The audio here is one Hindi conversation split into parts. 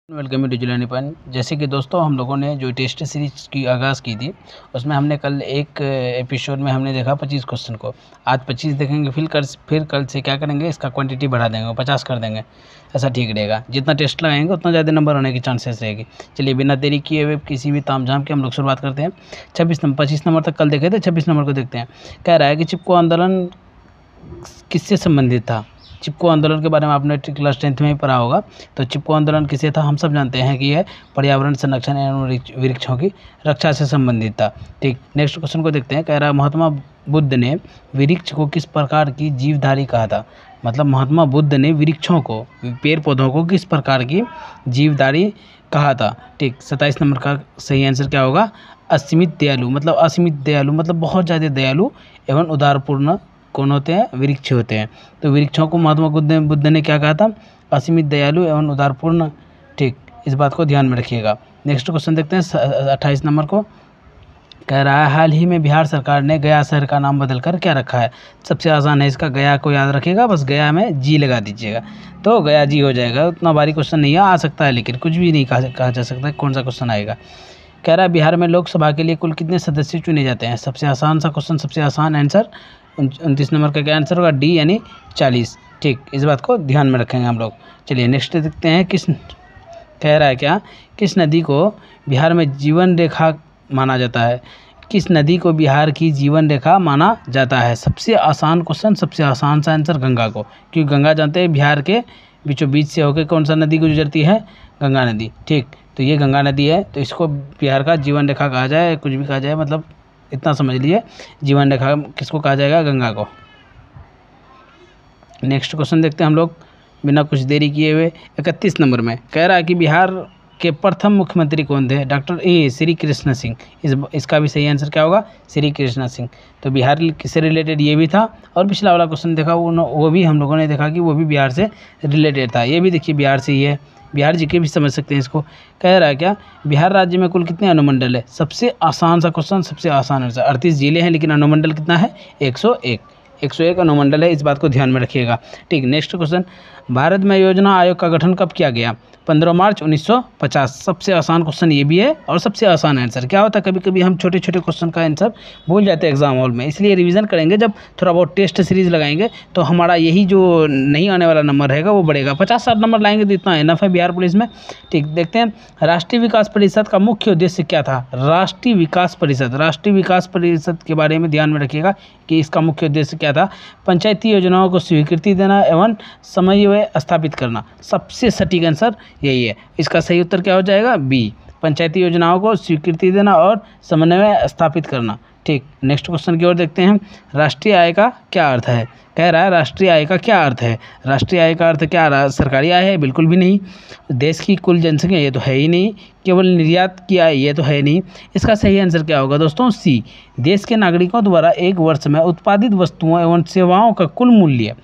Welcome to digital Nippon. जैसे कि दोस्तों हम लोगों ने जो टेस्ट सीरीज की आगाज़ की थी उसमें हमने कल एक एपिसोड में हमने देखा 25 क्वेश्चन को। आज 25 देखेंगे, फिर कल से क्या करेंगे, इसका क्वांटिटी बढ़ा देंगे, 50 कर देंगे। ऐसा ठीक रहेगा। जितना टेस्ट लगाएंगे उतना ज़्यादा नंबर होने की चांसेस रहेगी। चलिए बिना देरी किए हुए किसी भी तामझाम के हम लोग शुरुआत करते हैं। 25 नंबर तक कल देखे थे, 26 नंबर को देखते हैं। कह रहा है कि चिपको आंदोलन किससे संबंधित था। चिपको आंदोलन के बारे में आपने क्लास 10th में ही पढ़ा होगा। तो चिपको आंदोलन किसे था, हम सब जानते हैं कि यह पर्यावरण संरक्षण एवं वृक्षों की रक्षा से संबंधित था। ठीक, नेक्स्ट क्वेश्चन को देखते हैं। कह रहा है महात्मा बुद्ध ने वृक्ष को किस प्रकार की जीवधारी कहा था। मतलब महात्मा बुद्ध ने वृक्षों को, पेड़ पौधों को किस प्रकार की जीवधारी कहा था। ठीक, 27 नंबर का सही आंसर क्या होगा, असीमित दयालु। मतलब असीमित दयालु मतलब बहुत ज़्यादा दयालु एवं उदारपूर्ण कौन होते हैं, वृक्ष होते हैं। तो वृक्षों को महात्मा बुद्ध ने क्या कहा था, असीमित दयालु एवं उदारपूर्ण। ठीक, इस बात को ध्यान में रखिएगा। नेक्स्ट क्वेश्चन देखते हैं 28 नंबर को। कह रहा है हाल ही में बिहार सरकार ने गया शहर का नाम बदलकर क्या रखा है। सबसे आसान है इसका, गया को याद रखिएगा, बस गया में जी लगा दीजिएगा तो गया जी हो जाएगा। उतना भारी क्वेश्चन नहीं है, आ सकता है लेकिन कुछ भी नहीं कहा जा सकता कौन सा क्वेश्चन आएगा। कह रहा है बिहार में लोकसभा के लिए कुल कितने सदस्य चुने जाते हैं। सबसे आसान सा क्वेश्चन, सबसे आसान आंसर 29 नंबर का क्या आंसर होगा, डी यानी 40। ठीक, इस बात को ध्यान में रखेंगे हम लोग। चलिए नेक्स्ट देखते हैं। कह रहा है क्या, किस नदी को बिहार में जीवन रेखा माना जाता है। किस नदी को बिहार की जीवन रेखा माना जाता है। सबसे आसान क्वेश्चन, सबसे आसान सा आंसर गंगा को, क्योंकि गंगा जानते हैं बिहार के बीचों बीच से होकर कौन सा नदी गुजरती है, गंगा नदी। ठीक, तो ये गंगा नदी है, तो इसको बिहार का जीवन रेखा कहा जाए, कुछ भी कहा जाए, मतलब इतना समझ लिए, जीवन रेखा किसको कहा जाएगा, गंगा को। नेक्स्ट क्वेश्चन देखते हैं हम लोग बिना कुछ देरी किए हुए। 31 नंबर में कह रहा है कि बिहार के प्रथम मुख्यमंत्री कौन थे। डॉक्टर श्री कृष्ण सिंह। इसका भी सही आंसर क्या होगा, श्री कृष्ण सिंह। तो बिहार से रिलेटेड ये भी था, और पिछला वाला क्वेश्चन देखा वो भी हम लोगों ने देखा कि वो भी बिहार से रिलेटेड था। ये भी देखिए बिहार से ही है, बिहार जी के भी समझ सकते हैं इसको। कह रहा है क्या, बिहार राज्य में कुल कितने अनुमंडल है। सबसे आसान सा क्वेश्चन, सबसे आसान आंसर। 38 जिले हैं लेकिन अनुमंडल कितना है, 101 अनुमंडल है, इस बात को ध्यान में रखिएगा। ठीक, नेक्स्ट क्वेश्चन। भारत में योजना आयोग का गठन कब किया गया। 15 मार्च 1950। सबसे आसान क्वेश्चन ये भी है और सबसे आसान आंसर। क्या होता है, कभी कभी हम छोटे छोटे क्वेश्चन का आंसर भूल जाते हैं एग्जाम हॉल में, इसलिए रिवीजन करेंगे। जब थोड़ा बहुत टेस्ट सीरीज लगाएंगे तो हमारा यही जो नहीं आने वाला नंबर रहेगा वो बढ़ेगा। 50-60 नंबर लाएंगे तो इतना इनफ है बिहार पुलिस में। ठीक, देखते हैं राष्ट्रीय विकास परिषद का मुख्य उद्देश्य क्या था। राष्ट्रीय विकास परिषद के बारे में ध्यान में रखिएगा कि इसका मुख्य उद्देश्य क्या था। पंचायती योजनाओं को स्वीकृति देना एवं समन्वय स्थापित करना। सबसे सटीक आंसर यही है। इसका सही उत्तर क्या हो जाएगा, बी, पंचायती योजनाओं को स्वीकृति देना और समन्वय स्थापित करना। ठीक, नेक्स्ट क्वेश्चन की ओर देखते हैं। राष्ट्रीय आय का क्या अर्थ है। कह रहा है राष्ट्रीय आय का क्या अर्थ है। राष्ट्रीय आय का अर्थ क्या, सरकारी आय है, बिल्कुल भी नहीं। देश की कुल जनसंख्या, ये तो है ही नहीं। केवल निर्यात की आय, ये तो है नहीं। इसका सही आंसर क्या होगा दोस्तों, सी, देश के नागरिकों द्वारा एक वर्ष में उत्पादित वस्तुओं एवं सेवाओं का कुल मूल्य।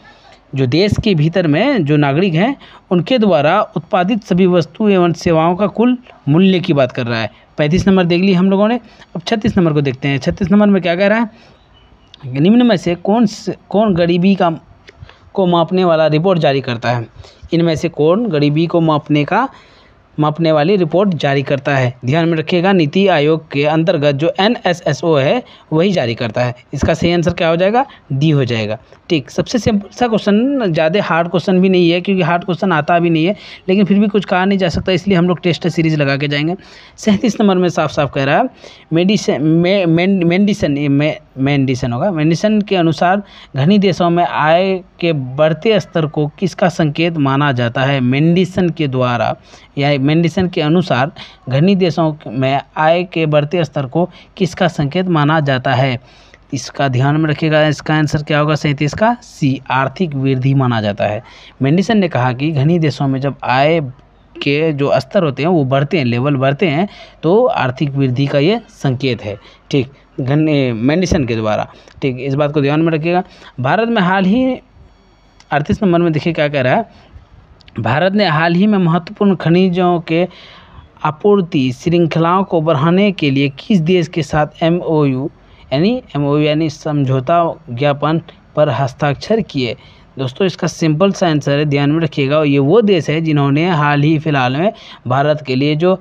जो देश के भीतर में जो नागरिक हैं उनके द्वारा उत्पादित सभी वस्तु एवं सेवाओं का कुल मूल्य की बात कर रहा है। 35 नंबर देख ली हम लोगों ने। अब 36 नंबर को देखते हैं। 36 नंबर में क्या कह रहा है, निम्न में से कौन गरीबी को मापने वाला रिपोर्ट जारी करता है। इनमें से कौन गरीबी को मापने वाली रिपोर्ट जारी करता है। ध्यान में रखिएगा, नीति आयोग के अंतर्गत जो NSSO है वही जारी करता है। इसका सही आंसर क्या हो जाएगा, डी हो जाएगा। ठीक, सबसे सिंपल सा क्वेश्चन, ज़्यादा हार्ड क्वेश्चन भी नहीं है क्योंकि हार्ड क्वेश्चन आता भी नहीं है, लेकिन फिर भी कुछ कहा नहीं जा सकता, इसलिए हम लोग टेस्ट सीरीज लगा के जाएंगे। 37 नंबर में साफ साफ कह रहा है मेंडिसन के अनुसार धनी देशों में आय के बढ़ते स्तर को किसका संकेत माना जाता है। मेंडिसन के द्वारा या मेंडिसन के अनुसार धनी देशों में आय के बढ़ते स्तर को किसका संकेत माना जाता है। इसका ध्यान में रखिएगा। इसका आंसर क्या होगा, 37 का सी, आर्थिक वृद्धि माना जाता है। मेंडिसन ने कहा कि धनी देशों में जब आय के जो स्तर होते हैं वो बढ़ते हैं, लेवल बढ़ते हैं, तो आर्थिक वृद्धि का ये संकेत है। ठीक, मेंडिसन के द्वारा। ठीक, इस बात को ध्यान में रखिएगा। भारत में हाल ही 38 नंबर में देखिए क्या कह रहा है, भारत ने हाल ही में महत्वपूर्ण खनिजों के आपूर्ति श्रृंखलाओं को बढ़ाने के लिए किस देश के साथ MOU यानी समझौता ज्ञापन पर हस्ताक्षर किए। दोस्तों इसका सिंपल सा आंसर है, ध्यान में रखिएगा, ये वो देश है जिन्होंने हाल ही फिलहाल में भारत के लिए जो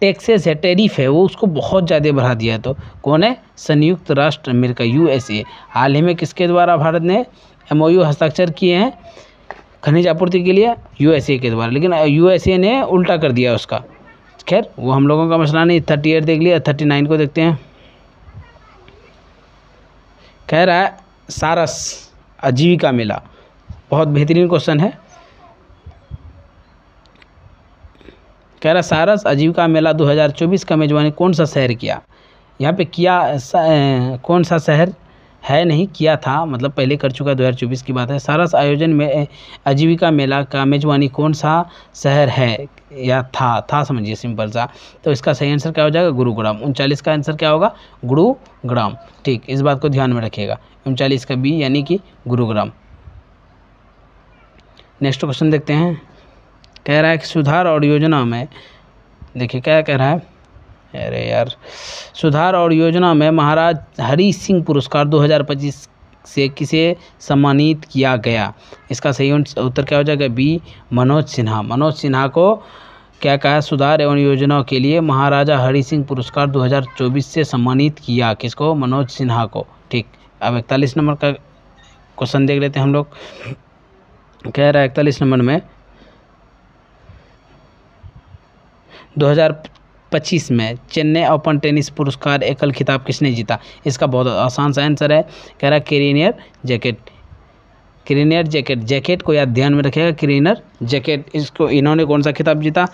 टैक्सेस है, टैरिफ है, वो उसको बहुत ज़्यादा बढ़ा दिया है। तो कौन है? संयुक्त राष्ट्र अमेरिका, यूएसए। हाल ही में किसके द्वारा भारत ने एमओयू हस्ताक्षर किए हैं खनिज आपूर्ति के लिए? यूएसए के द्वारा, लेकिन यूएसए ने उल्टा कर दिया उसका। खैर वो हम लोगों का मसला नहीं। 38 देख लिया, 39 को देखते हैं। कह रहा है सारस आजीविका मेला, बहुत बेहतरीन क्वेश्चन है। कह रहा सारस आजीविका मेला 2024 का मेजबानी कौन सा शहर किया? यहाँ पे किया कौन सा शहर है, नहीं किया था, मतलब पहले कर चुका, 2024 की बात है। सारस आयोजन में आजीविका मेला का मेजबानी कौन सा शहर है या था समझिए, सिंपल सा। तो इसका सही आंसर क्या हो जाएगा? गुरुग्राम। 39 का आंसर क्या होगा? गुरुग्राम। ठीक, इस बात को ध्यान में रखिएगा। 39 का बी यानी कि गुरुग्राम। नेक्स्ट क्वेश्चन देखते हैं। कह रहा है कि सुधार और योजना में, देखिए क्या कह रहा है, अरे यार, सुधार और योजना में महाराज हरि सिंह पुरस्कार 2025 से किसे सम्मानित किया गया? इसका सही उत्तर क्या हो जाएगा? बी, मनोज सिन्हा। मनोज सिन्हा को क्या कहा? सुधार एवं योजनाओं के लिए महाराजा हरि सिंह पुरस्कार 2024 से सम्मानित किया। किसको? मनोज सिन्हा को। ठीक, अब 41 नंबर का क्वेश्चन देख लेते हैं हम लोग। कह रहा है 41 नंबर में 2025 में चेन्नई ओपन टेनिस पुरस्कार एकल खिताब किसने जीता? इसका बहुत आसान सा आंसर है। कह रहा है केरिनियर जैकेट। केरिनियर जैकेट, जैकेट को याद ध्यान में रखिएगा, केरिनियर जैकेट। इसको इन्होंने कौन सा खिताब जीता?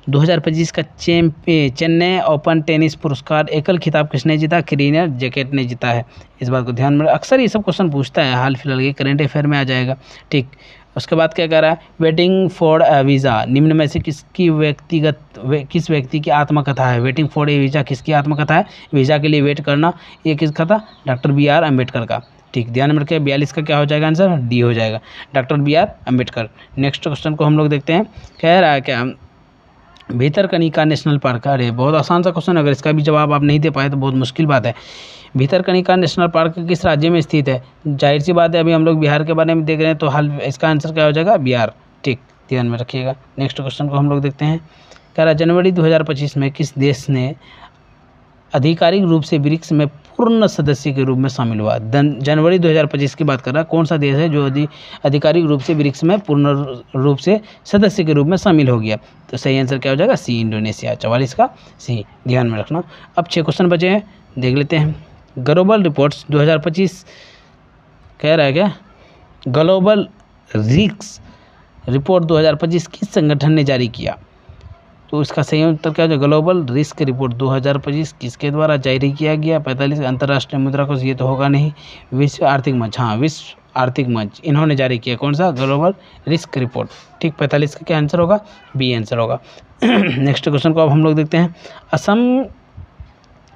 2025 का चेन्नई ओपन टेनिस पुरस्कार एकल खिताब किसने जीता? केरिनियर जैकेट ने जीता है। इस बात को ध्यान में, अक्सर ये सब क्वेश्चन पूछता है, हाल फिलहाल के करंट अफेयर में आ जाएगा। ठीक, उसके बाद क्या कह रहा है? वेटिंग फॉर अ वीज़ा निम्न में से किस व्यक्ति की आत्मकथा है? वेटिंग फॉर ए वीज़ा किसकी आत्मकथा है? वीज़ा के लिए वेट करना, ये किसका था? डॉक्टर BR अम्बेडकर का। ठीक, ध्यान में रखिए। 42 का क्या हो जाएगा आंसर? डी हो जाएगा, doctor BR Ambedkar. Next question को हम लोग देखते हैं। कह रहा है क्या? भितरकनिका नेशनल पार्क, अरे बहुत आसान सा क्वेश्चन, अगर इसका भी जवाब आप नहीं दे पाए तो बहुत मुश्किल बात है। भितरकनिका नेशनल पार्क किस राज्य में स्थित है? जाहिर सी बात है, अभी हम लोग बिहार के बारे में देख रहे हैं, तो हाल इसका आंसर क्या हो जाएगा? बिहार। ठीक, ध्यान में रखिएगा। नेक्स्ट क्वेश्चन को हम लोग देखते हैं। कह रहा है जनवरी 2025 में किस देश ने आधिकारिक रूप से ब्रिक्स में पूर्ण सदस्य के रूप में शामिल हुआ? जनवरी 2025 की बात कर रहा है। कौन सा देश है जो आधिकारिक रूप से ब्रिक्स में पूर्ण रूप से सदस्य के रूप में शामिल हो गया? तो सही आंसर क्या हो जाएगा? सी, इंडोनेशिया। 44 का सी, ध्यान में रखना। अब 6 क्वेश्चन बचे हैं, देख लेते हैं। ग्लोबल रिपोर्ट्स 2025 कह रहा है क्या? ग्लोबल रिस्क रिपोर्ट 2025 किस संगठन ने जारी किया? तो इसका सही उत्तर क्या है? ग्लोबल रिस्क रिपोर्ट 2025 किसके द्वारा जारी किया गया? 45 अंतर्राष्ट्रीय मुद्रा कोष, ये तो होगा नहीं। विश्व आर्थिक मंच, हाँ विश्व आर्थिक मंच, इन्होंने जारी किया। कौन सा? Global risk report. ठीक, 45 का क्या आंसर होगा? बी आंसर होगा। नेक्स्ट क्वेश्चन को अब हम लोग देखते हैं। असम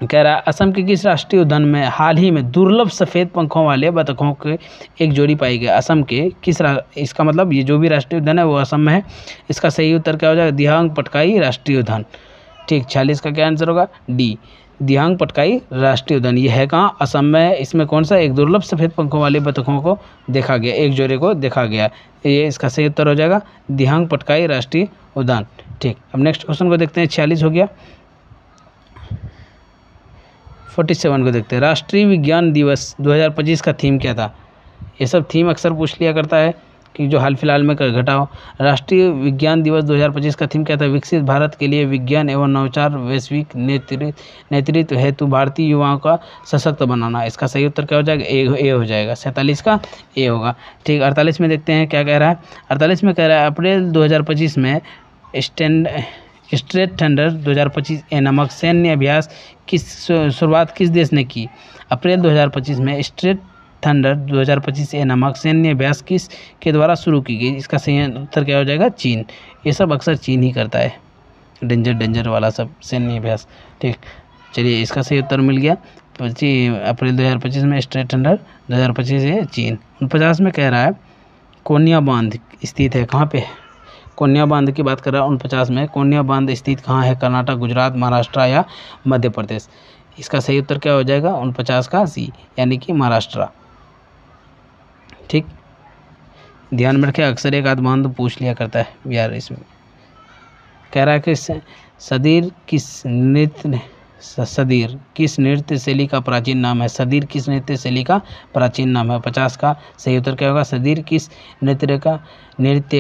कह रहा है असम के किस राष्ट्रीय उद्यान में हाल ही में दुर्लभ सफ़ेद पंखों वाले बतखों के एक जोड़ी पाई गई? असम के किस इसका मतलब ये जो भी राष्ट्रीय उद्यान है वो असम में है। इसका सही उत्तर क्या हो जाएगा? दिहांग पटकाई राष्ट्रीय उद्यान। ठीक, 46 का क्या आंसर होगा? डी, दिहांग पटकाई राष्ट्रीय उद्यान। ये है कहाँ? असम में है। इसमें कौन सा? एक दुर्लभ सफ़ेद पंखों वाले बतखों को देखा गया, एक जोड़े को देखा गया। ये इसका सही उत्तर हो जाएगा दिहांग पटकाई राष्ट्रीय उद्यान। ठीक, अब नेक्स्ट क्वेश्चन को देखते हैं। 46 हो गया। 47 को देखते हैं। राष्ट्रीय विज्ञान दिवस 2025 का थीम क्या था? ये सब थीम अक्सर पूछ लिया करता है कि जो हाल फिलहाल में घटा हो। राष्ट्रीय विज्ञान दिवस 2025 का थीम क्या था? विकसित भारत के लिए विज्ञान एवं नवाचार, वैश्विक नेतृत्व हेतु भारतीय युवाओं का सशक्त बनाना। इसका सही उत्तर क्या हो जाएगा? ए हो जाएगा। 47 का ए होगा। ठीक, 48 में देखते हैं क्या कह रहा है। 48 में कह रहा है अप्रैल 2025 में स्ट्रेट थंडर 2025 नामक सैन्य अभ्यास किस शुरुआत किस देश ने की? अप्रैल 2025 में स्ट्रेट थंडर 2025 नामक सैन्य अभ्यास किस के द्वारा शुरू की गई? इसका सही उत्तर क्या हो जाएगा? चीन। ये सब अक्सर चीन ही करता है, डेंजर वाला सब सैन्य अभ्यास। ठीक, चलिए इसका सही उत्तर मिल गया। अप्रैल 2025 में स्ट्रेट थंडर 2025 है चीन। 49 में कह रहा है कोन्या बांध स्थित है कहाँ पे? कोन्या बांध की बात कर रहा है। 49 में कोन्या बांध स्थित कहाँ है? कर्नाटक, गुजरात, महाराष्ट्र या मध्य प्रदेश? इसका सही उत्तर क्या हो जाएगा? 49 का सी, यानी कि महाराष्ट्र। ठीक, ध्यान में रखें, अक्सर एक आध तो पूछ लिया करता है यार इसमें। कह रहा है कि सदीर किस नृत्य शैली का प्राचीन नाम है? सदीर किस नृत्य शैली का प्राचीन नाम है? 50 का सही उत्तर क्या होगा? सदीर किस नृत्य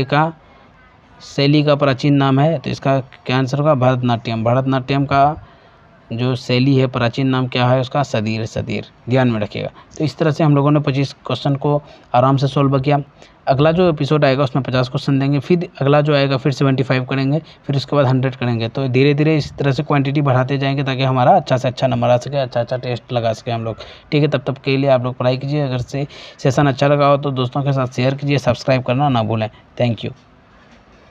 का शैली का प्राचीन नाम है? तो इसका क्या आंसर होगा? भरतनाट्यम। भरतनाट्यम का जो शैली है प्राचीन नाम क्या है उसका? सदीर। ध्यान में रखिएगा। तो इस तरह से हम लोगों ने 25 क्वेश्चन को आराम से सॉल्व किया। अगला जो एपिसोड आएगा उसमें 50 क्वेश्चन देंगे, फिर अगला जो आएगा फिर 75 करेंगे, फिर उसके बाद 100 करेंगे। तो धीरे धीरे इस तरह से क्वांटिटी बढ़ाते जाएंगे ताकि हमारा अच्छा से अच्छा नंबर आ सके, अच्छा टेस्ट लगा सके हम लोग। ठीक है, तब के लिए आप लोग पढ़ाई कीजिए। अगर से सेशन अच्छा लगा हो तो दोस्तों के साथ शेयर कीजिए, सब्सक्राइब करना ना भूलें। Thank you.